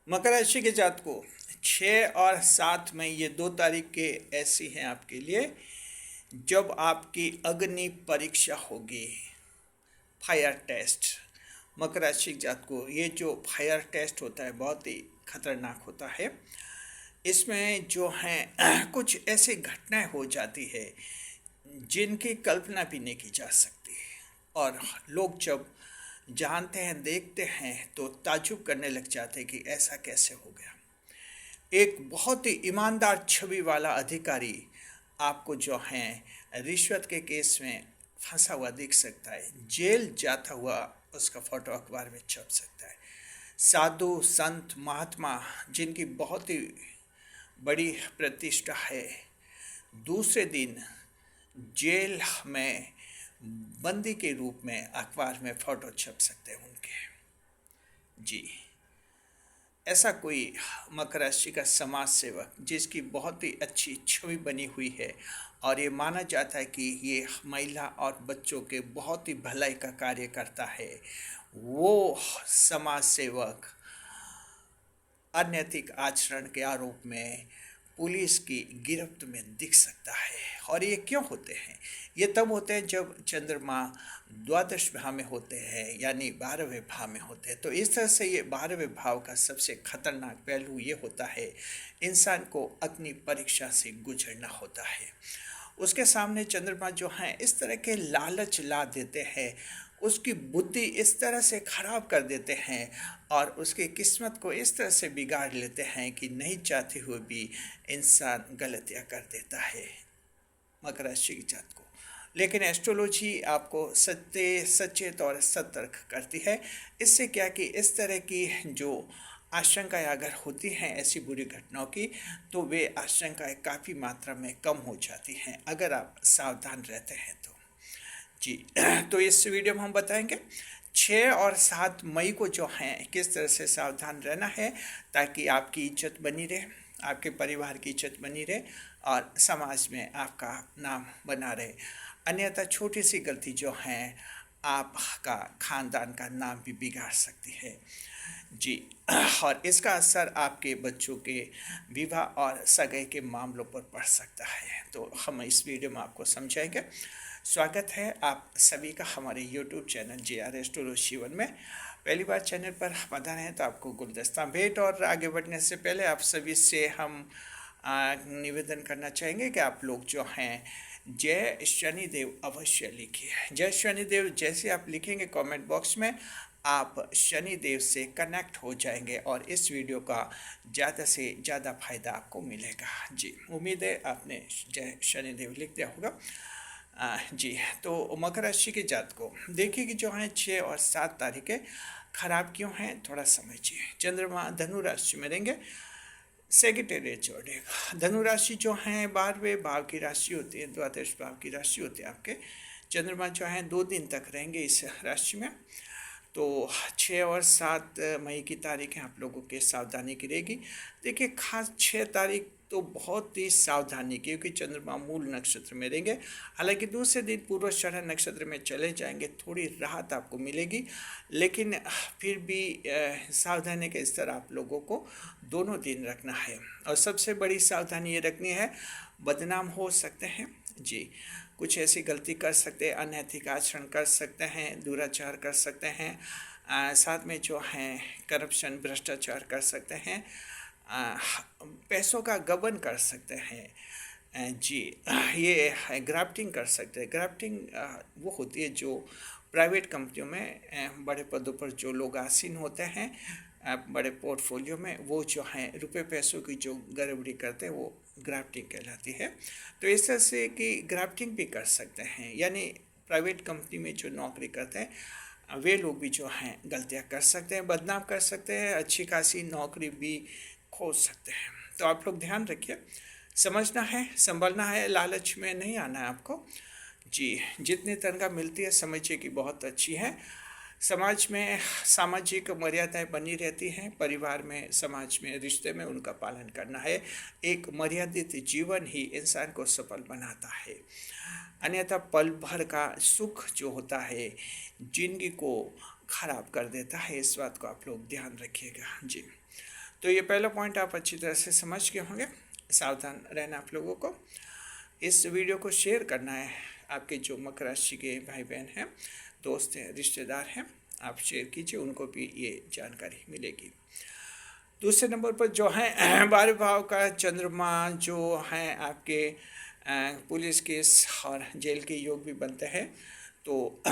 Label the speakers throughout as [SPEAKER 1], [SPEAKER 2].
[SPEAKER 1] मकर राशि के जातकों 6 और 7 मई ये 2 तारीख के ऐसी हैं आपके लिए जब आपकी अग्नि परीक्षा होगी। Fire test. मकर राशि के जातकों ये जो फायर टेस्ट होता है बहुत ही खतरनाक होता है। इसमें जो हैं कुछ ऐसी घटनाएं हो जाती है जिनकी कल्पना भी नहीं की जा सकती, और लोग जब जानते हैं देखते हैं तो ताज्जुब करने लग जाते हैं कि ऐसा कैसे हो गया। एक बहुत ही ईमानदार छवि वाला अधिकारी आपको जो है रिश्वत के केस में फंसा हुआ दिख सकता है, जेल जाता हुआ उसका फोटो अखबार में छप सकता है। साधु संत महात्मा जिनकी बहुत ही बड़ी प्रतिष्ठा है, दूसरे दिन जेल में बंदी के रूप में अखबार में फोटो छप सकते हैं उनके। जी, ऐसा कोई मकर राशि का समाज सेवक जिसकी बहुत ही अच्छी छवि बनी हुई है और ये माना जाता है कि ये महिला और बच्चों के बहुत ही भलाई का कार्य करता है, वो समाज सेवक अनैतिक आचरण के आरोप में पुलिस की गिरफ्त में दिख सकता है। और ये क्यों होते हैं? ये तब होते हैं जब चंद्रमा द्वादश भाव में होते हैं, यानी 12वें भाव में होते हैं। तो इस तरह से ये 12वें भाव का सबसे खतरनाक पहलू ये होता है, इंसान को अग्नि परीक्षा से गुजरना होता है। उसके सामने चंद्रमा जो हैं इस तरह के लालच ला देते हैं, उसकी बुद्धि इस तरह से खराब कर देते हैं और उसकी किस्मत को इस तरह से बिगाड़ लेते हैं कि नहीं चाहते हुए भी इंसान गलतियां कर देता है मकर राशि के जात को। लेकिन एस्ट्रोलॉजी आपको सचेत और सतर्क करती है। इससे क्या कि इस तरह की जो आशंकाएं अगर होती हैं ऐसी बुरी घटनाओं की, तो वे आशंकाएं काफ़ी मात्रा में कम हो जाती हैं अगर आप सावधान रहते हैं तो। जी, तो इस वीडियो में हम बताएंगे 6 और 7 मई को जो हैं किस तरह से सावधान रहना है ताकि आपकी इज्जत बनी रहे, आपके परिवार की इज्जत बनी रहे और समाज में आपका नाम बना रहे। अन्यथा छोटी सी गलती जो है आपका खानदान का नाम भी बिगाड़ सकती है। जी, और इसका असर आपके बच्चों के विवाह और सगाई के मामलों पर पड़ सकता है। तो हम इस वीडियो में आपको समझाएंगे। स्वागत है आप सभी का हमारे YouTube channel JR astrology one में। पहली बार चैनल पर पधारे हैं तो आपको गुलदस्ता भेंट। और आगे बढ़ने से पहले आप सभी से हम निवेदन करना चाहेंगे कि आप लोग जो हैं जय शनिदेव अवश्य लिखिए। जय शनिदेव जैसे आप लिखेंगे कमेंट बॉक्स में, आप शनिदेव से कनेक्ट हो जाएंगे और इस वीडियो का ज़्यादा से ज़्यादा फायदा आपको मिलेगा। जी, उम्मीद है आपने जय शनिदेव लिख दिया होगा। जी, तो मकर राशि के जातकों देखिए कि जो हैं 6 और 7 तारीखें खराब क्यों हैं, थोड़ा समझिए। चंद्रमा धनु राशि में रहेंगे, सेक्रेटेरिएट जोड़ेगा। धनु राशि जो हैं 12वें भाव की राशि होती है, द्वादश भाव की राशि होती है आपके। चंद्रमा जो हैं 2 दिन तक रहेंगे इस राशि में। तो 6 और 7 मई की तारीखें आप लोगों के सावधानी की रहेगी। देखिए, खास 6 तारीख तो बहुत ही सावधानी की, क्योंकि चंद्रमा मूल नक्षत्र में रहेंगे। हालांकि दूसरे दिन पूर्वाषाढ़ा नक्षत्र में चले जाएंगे, थोड़ी राहत आपको मिलेगी, लेकिन फिर भी सावधानी का स्तर आप लोगों को दोनों दिन रखना है। और सबसे बड़ी सावधानी ये रखनी है, बदनाम हो सकते हैं। जी, कुछ ऐसी गलती कर सकते हैं, अनैतिक आचरण कर सकते हैं, दुराचार कर सकते हैं, साथ में जो हैं करप्शन भ्रष्टाचार कर सकते हैं, पैसों का गबन कर सकते हैं। जी, ये ग्राफ्टिंग कर सकते हैं। ग्राफ्टिंग वो होती है जो प्राइवेट कंपनियों में बड़े पदों पर जो लोग आसीन होते हैं, बड़े पोर्टफोलियो में, वो जो हैं रुपए पैसों की जो गड़बड़ी करते हैं वो ग्राफ्टिंग कहलाती है। तो इस तरह से कि ग्राफ्टिंग भी कर सकते हैं, यानी प्राइवेट कंपनी में जो नौकरी करते हैं वे लोग भी जो हैं गलतियां कर सकते हैं, बदनाम कर सकते हैं, अच्छी खासी नौकरी भी खो सकते हैं। तो आप लोग ध्यान रखिए, समझना है, संभलना है, लालच में नहीं आना है आपको। जी, जितनी तनख्वाह मिलती है समझिए कि बहुत अच्छी है। समाज में सामाजिक मर्यादाएं बनी रहती हैं, परिवार में, समाज में, रिश्ते में उनका पालन करना है। एक मर्यादित जीवन ही इंसान को सफल बनाता है, अन्यथा पल भर का सुख जो होता है जिंदगी को खराब कर देता है। इस बात को आप लोग ध्यान रखिएगा। जी, तो ये पहला पॉइंट आप अच्छी तरह से समझ गए होंगे। सावधान रहना आप लोगों को। इस वीडियो को शेयर करना है, आपके जो मकर राशि के भाई बहन हैं, दोस्त हैं, रिश्तेदार हैं, आप शेयर कीजिए, उनको भी ये जानकारी मिलेगी। दूसरे नंबर पर जो है 12वें भाव का चंद्रमा जो है आपके पुलिस केस और जेल के योग भी बनते हैं। तो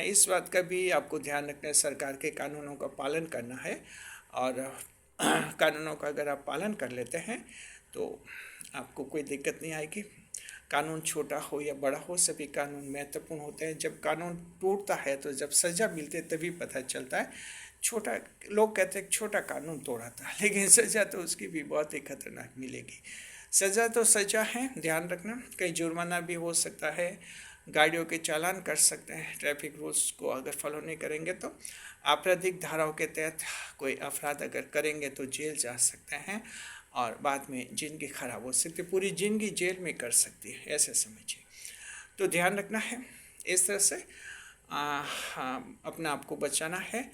[SPEAKER 1] इस बात का भी आपको ध्यान रखना है, सरकार के कानूनों का पालन करना है। और कानूनों का अगर आप पालन कर लेते हैं तो आपको कोई दिक्कत नहीं आएगी। कानून छोटा हो या बड़ा हो, सभी कानून महत्वपूर्ण होते हैं। जब कानून टूटता है तो जब सज़ा मिलती है तभी पता चलता है। छोटा, लोग कहते हैं छोटा कानून तोड़ा था, लेकिन सज़ा तो उसकी भी बहुत ही खतरनाक मिलेगी। सज़ा तो सज़ा है, ध्यान रखना। कहीं जुर्माना भी हो सकता है, गाड़ियों के चालान कर सकते हैं, ट्रैफिक रूल्स को अगर फॉलो नहीं करेंगे तो। आपराधिक धाराओं के तहत कोई अपराध अगर करेंगे तो जेल जा सकते हैं और बाद में ज़िंदगी खराब हो सकती है, पूरी ज़िंदगी जेल में कर सकती है, ऐसे समझिए। तो ध्यान रखना है। इस तरह से अपना आपको बचाना है,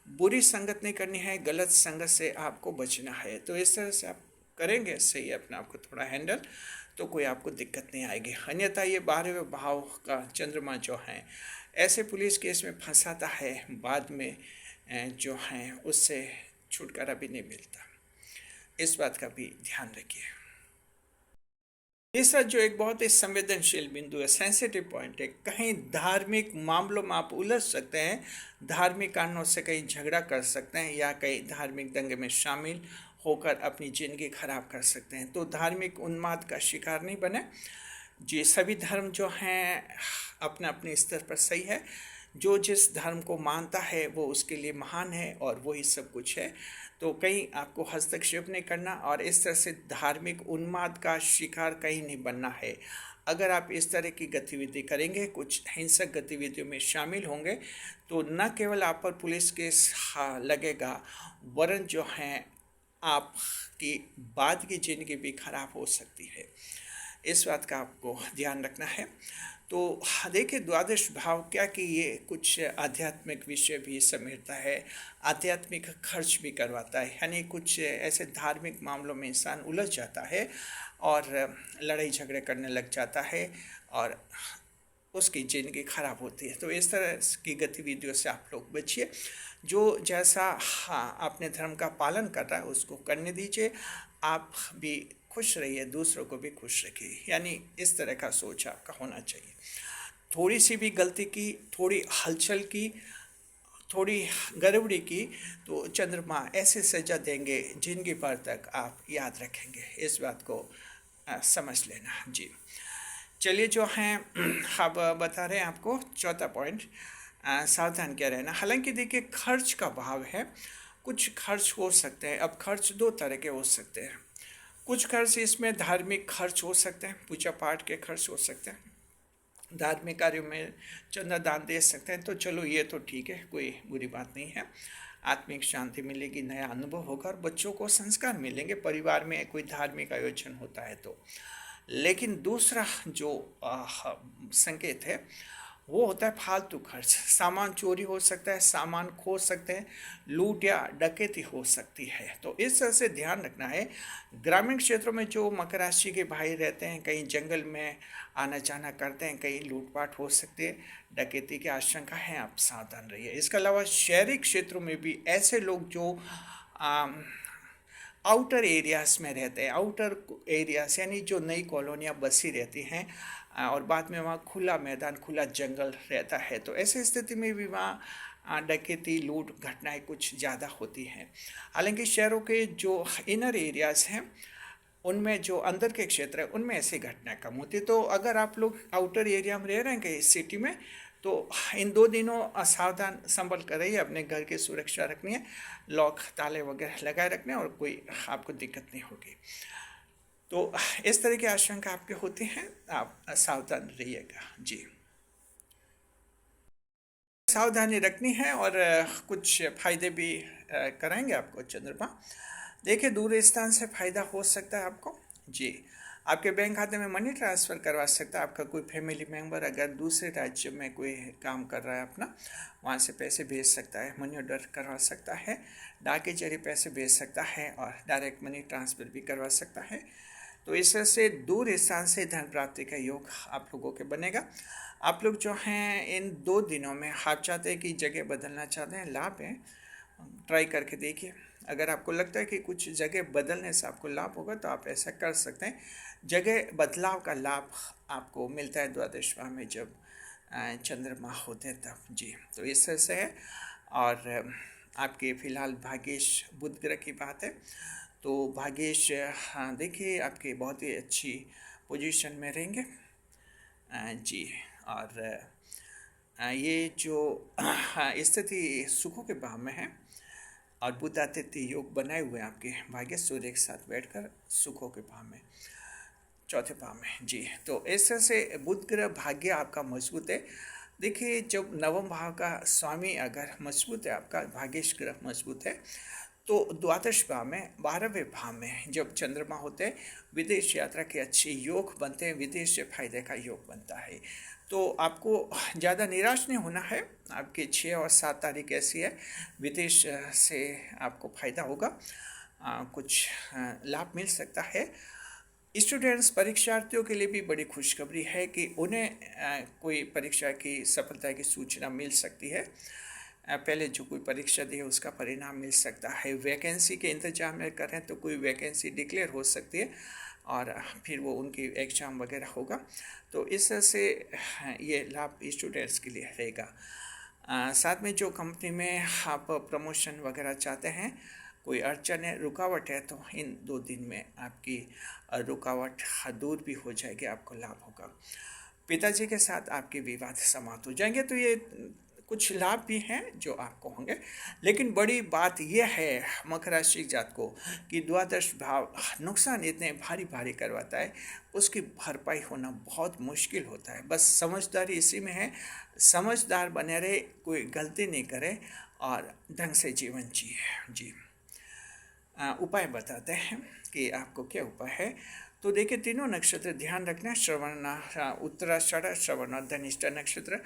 [SPEAKER 1] बुरी संगत नहीं करनी है, गलत संगत से आपको बचना है। तो इस तरह से आप करेंगे सही अपने आप को थोड़ा हैंडल, तो कोई आपको दिक्कत नहीं आएगी। अन्यथा ये 12वें भाव का चंद्रमा जो है ऐसे पुलिस केस में फंसाता है, बाद में जो है उससे छुटकारा भी नहीं मिलता। इस बात का भी ध्यान रखिए। तीसरा जो एक बहुत ही संवेदनशील बिंदु है, सेंसिटिव पॉइंट है, कहीं धार्मिक मामलों में आप उलझ सकते हैं, धार्मिक कारणों से कहीं झगड़ा कर सकते हैं या कहीं धार्मिक दंगे में शामिल होकर अपनी ज़िंदगी खराब कर सकते हैं। तो धार्मिक उन्माद का शिकार नहीं बने जी। सभी धर्म जो हैं अपने अपने स्तर पर सही है, जो जिस धर्म को मानता है वो उसके लिए महान है और वही सब कुछ है। तो कहीं आपको हस्तक्षेप नहीं करना और इस तरह से धार्मिक उन्माद का शिकार कहीं नहीं बनना है। अगर आप इस तरह की गतिविधि करेंगे, कुछ हिंसक गतिविधियों में शामिल होंगे, तो न केवल आप पर पुलिस केस लगेगा, वरन जो हैं आपकी बाद की ज़िंदगी भी खराब हो सकती है। इस बात का आपको ध्यान रखना है। तो देखिए, द्वादश भाव क्या कि ये कुछ आध्यात्मिक विषय भी समेटता है, आध्यात्मिक खर्च भी करवाता है। यानी कुछ ऐसे धार्मिक मामलों में इंसान उलझ जाता है और लड़ाई झगड़े करने लग जाता है और उसकी ज़िंदगी खराब होती है। तो इस तरह की गतिविधियों से आप लोग बचिए। जो जैसा अपने धर्म का पालन कर रहा है उसको करने दीजिए। आप भी खुश रहिए, दूसरों को भी खुश रखिए। यानी इस तरह का सोच आपका होना चाहिए। थोड़ी सी भी गलती की, थोड़ी हलचल की, थोड़ी गड़बड़ी की तो चंद्रमा ऐसे सजा देंगे जिंदगी भर तक आप याद रखेंगे। इस बात को समझ लेना जी। चलिए, जो हैं अब बता रहे हैं आपको चौथा पॉइंट, सावधान क्या रहना। हालांकि देखिए, खर्च का भाव है, कुछ खर्च हो सकते हैं। अब खर्च दो तरह के हो सकते हैं। कुछ खर्च इसमें धार्मिक खर्च हो सकते हैं, पूजा पाठ के खर्च हो सकते हैं, धार्मिक कार्यों में चंदा दान दे सकते हैं। तो चलो ये तो ठीक है, कोई बुरी बात नहीं है। आत्मिक शांति मिलेगी, नया अनुभव होगा और बच्चों को संस्कार मिलेंगे, परिवार में कोई धार्मिक आयोजन होता है तो। लेकिन दूसरा जो संकेत है वो होता है फालतू खर्च। सामान चोरी हो सकता है, सामान खो सकते हैं, लूट या डकैती हो सकती है। तो इस तरह से ध्यान रखना है। ग्रामीण क्षेत्रों में जो मकर राशि के भाई रहते हैं, कहीं जंगल में आना जाना करते हैं, कहीं लूटपाट हो सकती है, डकैती की आशंका है, आप सावधान रहिए। इसके अलावा शहरी क्षेत्रों में भी ऐसे लोग जो आउटर एरियाज में रहते हैं, आउटर एरियाज यानी जो नई कॉलोनियाँ बसी रहती हैं और बाद में वहाँ खुला मैदान, खुला जंगल रहता है, तो ऐसी स्थिति में भी वहाँ डकैती, लूट घटनाएं कुछ ज़्यादा होती हैं। हालांकि शहरों के जो इनर एरियाज हैं, उनमें जो अंदर के क्षेत्र है, उनमें ऐसी घटनाएं कम होती है। तो अगर आप लोग आउटर एरिया में रह रहे हैं कहीं सिटी में, तो इन 2 दिनों सावधान संभल कर रहिए। अपने घर की सुरक्षा रखनी है, लॉक ताले वगैरह लगाए रखने, और कोई आपको दिक्कत नहीं होगी। तो इस तरह की आशंका आपके होती हैं, आप सावधान रहिएगा जी। सावधानी रखनी है और कुछ फायदे भी कराएंगे आपको चंद्रमा। देखिए, दूर स्थान से फायदा हो सकता है आपको जी। आपके बैंक खाते में मनी ट्रांसफ़र करवा सकता है। आपका कोई फैमिली मेम्बर अगर दूसरे राज्य में कोई काम कर रहा है अपना, वहाँ से पैसे भेज सकता है, मनी ऑर्डर करवा सकता है, डाक के जरिए पैसे भेज सकता है और डायरेक्ट मनी ट्रांसफ़र भी करवा सकता है। तो इस तरह से दूर स्थान से धन प्राप्ति का योग आप लोगों के बनेगा। आप लोग जो हैं इन 2 दिनों में आप चाहते हैं कि जगह बदलना चाहते हैं, लाभ है, ट्राई करके देखिए। अगर आपको लगता है कि कुछ जगह बदलने से आपको लाभ होगा तो आप ऐसा कर सकते हैं। जगह बदलाव का लाभ आपको मिलता है द्वादश भाव में जब चंद्रमा होते हैं तब जी। तो इस तरह से है। और आपके फिलहाल भाग्येश बुध ग्रह की बात है, तो भाग्येश हाँ देखिए आपके बहुत ही अच्छी पोजीशन में रहेंगे जी। और ये जो स्थिति सुखों के भाव में है और बुध आदित्य योग बनाए हुए हैं आपके भाग्य सूर्य एक साथ बैठकर सुखों के भाव में, चौथे भाव में जी। तो इस तरह से बुध ग्रह भाग्य आपका मजबूत है। देखिए जब नवम भाव का स्वामी अगर मजबूत है, आपका भाग्येश ग्रह मजबूत है, तो द्वादश भाव में 12वें भाव में जब चंद्रमा होते हैं, विदेश यात्रा के अच्छे योग बनते हैं, विदेश से फायदे का योग बनता है। तो आपको ज़्यादा निराश नहीं होना है। आपके 6 और 7 तारीख ऐसी है, विदेश से आपको फ़ायदा होगा, कुछ लाभ मिल सकता है। स्टूडेंट्स परीक्षार्थियों के लिए भी बड़ी खुशखबरी है कि उन्हें कोई परीक्षा की सफलता की सूचना मिल सकती है। पहले जो कोई परीक्षा दी है उसका परिणाम मिल सकता है। वैकेंसी के इंतजाम में कर रहे हैं तो कोई वैकेंसी डिक्लेयर हो सकती है और फिर वो उनकी एग्ज़ाम वगैरह होगा। तो इस तरह से ये लाभ स्टूडेंट्स के लिए रहेगा। साथ में जो कंपनी में आप प्रमोशन वगैरह चाहते हैं, कोई अड़चन है, रुकावट है, तो इन 2 दिन में आपकी रुकावट दूर भी हो जाएगी, आपको लाभ होगा। पिताजी के साथ आपके विवाद समाप्त हो जाएंगे। तो ये कुछ लाभ भी हैं जो आपको होंगे। लेकिन बड़ी बात यह है मकर राशि जात को कि द्वादश भाव नुकसान इतने भारी भारी करवाता है, उसकी भरपाई होना बहुत मुश्किल होता है। बस समझदारी इसी में है, समझदार बने रहे, कोई गलती नहीं करे और ढंग से जीवन जिए जी। उपाय बताते हैं कि आपको क्या उपाय है। तो देखिए तीनों नक्षत्र ध्यान रखना, श्रवण उत्तराषाढ़, श्रवण और धनिष्ठा नक्षत्र,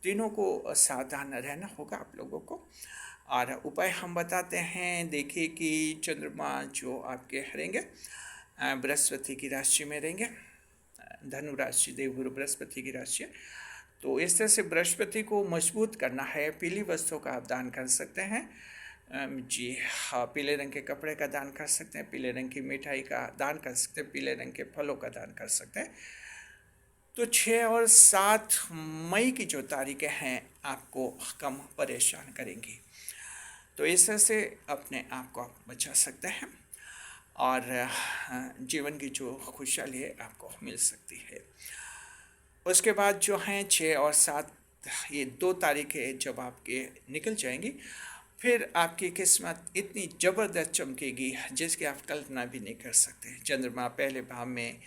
[SPEAKER 1] तीनों को सावधान रहना होगा आप लोगों को। और उपाय हम बताते हैं। देखिए कि चंद्रमा जो आपके रहेंगे बृहस्पति की राशि में रहेंगे, धनु राशि, देवगुरु बृहस्पति की राशि है। तो इस तरह से बृहस्पति को मजबूत करना है। पीली वस्तुओं का आप दान कर सकते हैं जी हाँ। पीले रंग के कपड़े का दान कर सकते हैं, पीले रंग की मिठाई का दान कर सकते हैं, पीले रंग के फलों का दान कर सकते हैं। तो 6 और 7 मई की जो तारीखें हैं आपको कम परेशान करेंगी। तो इस तरह से अपने आप को आप बचा सकते हैं और जीवन की जो खुशहाली है आपको मिल सकती है। उसके बाद जो हैं 6 और 7 ये 2 तारीखें जब आपके निकल जाएंगी, फिर आपकी किस्मत इतनी ज़बरदस्त चमकेगी जिसकी आप कल्पना भी नहीं कर सकते। चंद्रमा पहले भाव में,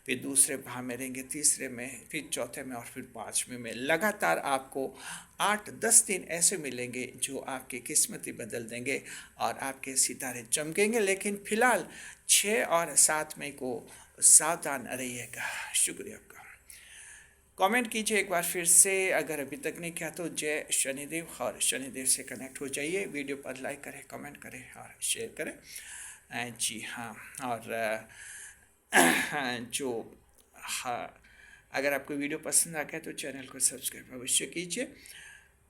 [SPEAKER 1] फिर दूसरे भाव में रहेंगे, तीसरे में, फिर चौथे में और फिर 5वें में। लगातार आपको 8-10 दिन ऐसे मिलेंगे जो आपकी किस्मत ही बदल देंगे और आपके सितारे चमकेंगे। लेकिन फिलहाल 6 और 7 मई को सावधान रहिएगा। शुक्रिया आपका। कमेंट कीजिए एक बार फिर से, अगर अभी तक नहीं किया तो जय शनिदेव, और शनिदेव से कनेक्ट हो जाइए। वीडियो पर लाइक करें, कमेंट करें और शेयर करें जी हाँ। और जो हाँ, अगर आपको वीडियो पसंद आ गया तो चैनल को सब्सक्राइब अवश्य कीजिए।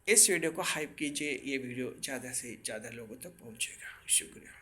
[SPEAKER 1] इस वीडियो को हाइप कीजिए, ये वीडियो ज़्यादा से ज़्यादा लोगों तक पहुँचेगा। शुक्रिया।